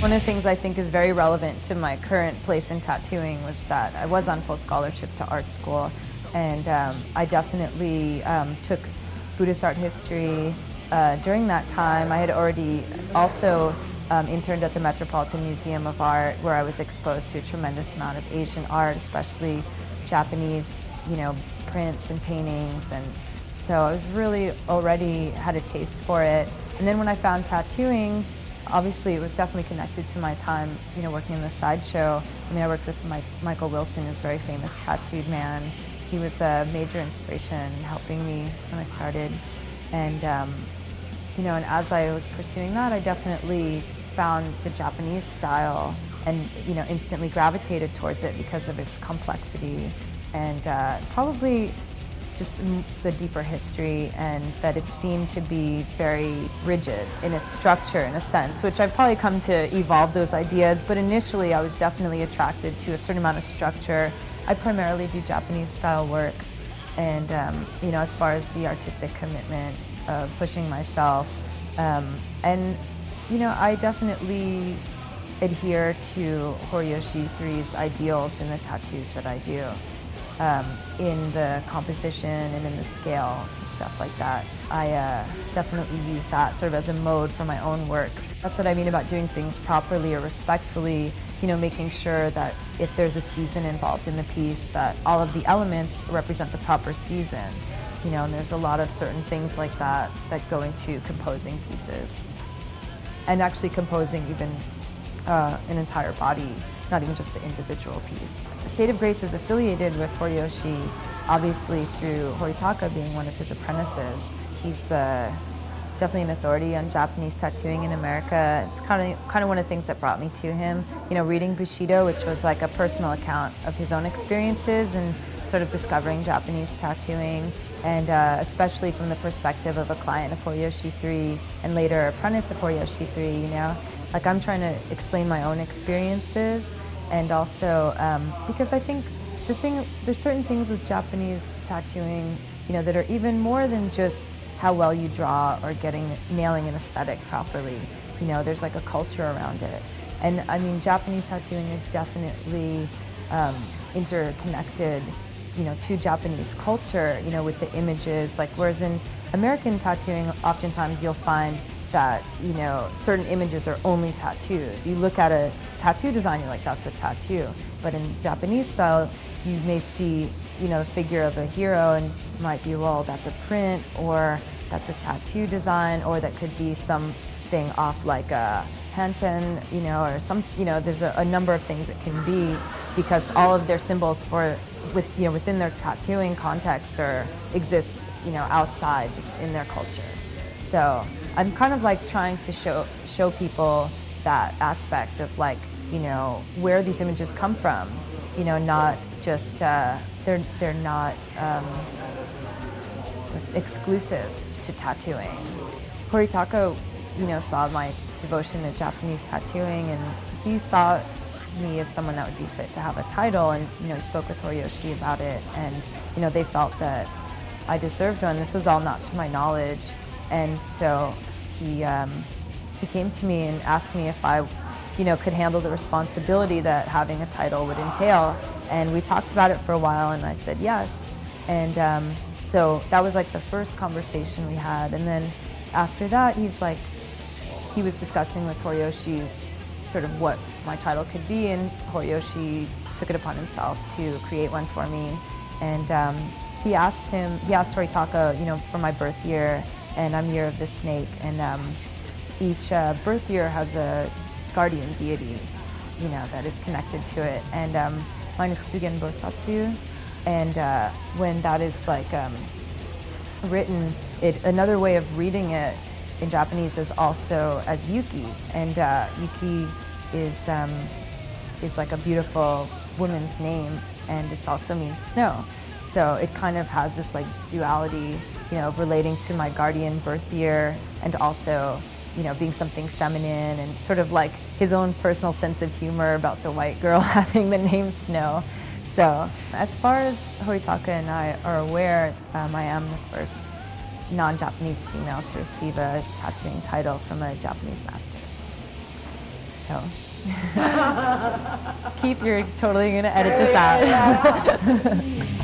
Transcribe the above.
One of the things I think is very relevant to my current place in tattooing was that I was on full scholarship to art school, and I definitely took Buddhist art history. During that time, I had already also interned at the Metropolitan Museum of Art, where I was exposed to a tremendous amount of Asian art, especially Japanese, prints and paintings, and so I was really already had a taste for it. And then when I found tattooing, obviously it was definitely connected to my time, working in the sideshow. I worked with Michael Wilson, who's a very famous tattooed man. He was a major inspiration in helping me when I started. And, and as I was pursuing that, I definitely found the Japanese style and, instantly gravitated towards it because of its complexity and probably just the deeper history, and that it seemed to be very rigid in its structure in a sense, which I've probably come to evolve those ideas, but initially I was definitely attracted to a certain amount of structure. I primarily do Japanese style work, and as far as the artistic commitment of pushing myself, I definitely adhere to Horiyoshi III's ideals in the tattoos that I do. In the composition and in the scale and stuff like that. I definitely use that sort of as a mode for my own work. That's what I mean about doing things properly or respectfully, making sure that if there's a season involved in the piece, that all of the elements represent the proper season. And there's a lot of certain things like that that go into composing pieces. And actually composing even an entire body, not even just the individual piece. State of Grace is affiliated with Horiyoshi, obviously through Horitaka being one of his apprentices. He's definitely an authority on Japanese tattooing in America. It's kind of one of the things that brought me to him. Reading Bushido, which was like a personal account of his own experiences and sort of discovering Japanese tattooing, and especially from the perspective of a client of Horiyoshi III and later apprentice of Horiyoshi III, like I'm trying to explain my own experiences. And also, because I think there's certain things with Japanese tattooing, that are even more than just how well you draw or nailing an aesthetic properly. There's like a culture around it. And I mean, Japanese tattooing is definitely interconnected, to Japanese culture, with the images. Like, whereas in American tattooing, oftentimes you'll find that, certain images are only tattoos. You look at a tattoo design, you're like, that's a tattoo. But in Japanese style, you may see, the figure of a hero and might be, well, that's a print, or that's a tattoo design, or that could be something off like a hanten, or some, there's a number of things it can be, because all of their symbols within their tattooing context exist, outside, just in their culture. So I'm kind of like trying to show people that aspect of like, where these images come from, not just, they're not exclusive to tattooing. Horitaka, saw my devotion to Japanese tattooing, and he saw me as someone that would be fit to have a title, and he spoke with Horiyoshi about it, and they felt that I deserved one. This was all not to my knowledge. And so he came to me and asked me if I, could handle the responsibility that having a title would entail. And we talked about it for a while, and I said yes. And so that was like the first conversation we had. And then after that, he was discussing with Horiyoshi sort of what my title could be, and Horiyoshi took it upon himself to create one for me. And he asked Horitaka, for my birth year, and I'm Year of the Snake, and each birth year has a guardian deity, that is connected to it. And mine is Fugen Bosatsu, and when that is like written, another way of reading it in Japanese is also as Yuki, and Yuki is like a beautiful woman's name, and it also means snow. So it kind of has this like duality, relating to my guardian birth year, and also, being something feminine, and sort of like his own personal sense of humor about the white girl having the name Snow. So as far as Horitaka and I are aware, I am the first non-Japanese female to receive a tattooing title from a Japanese master. So Keith, you're totally gonna edit this out.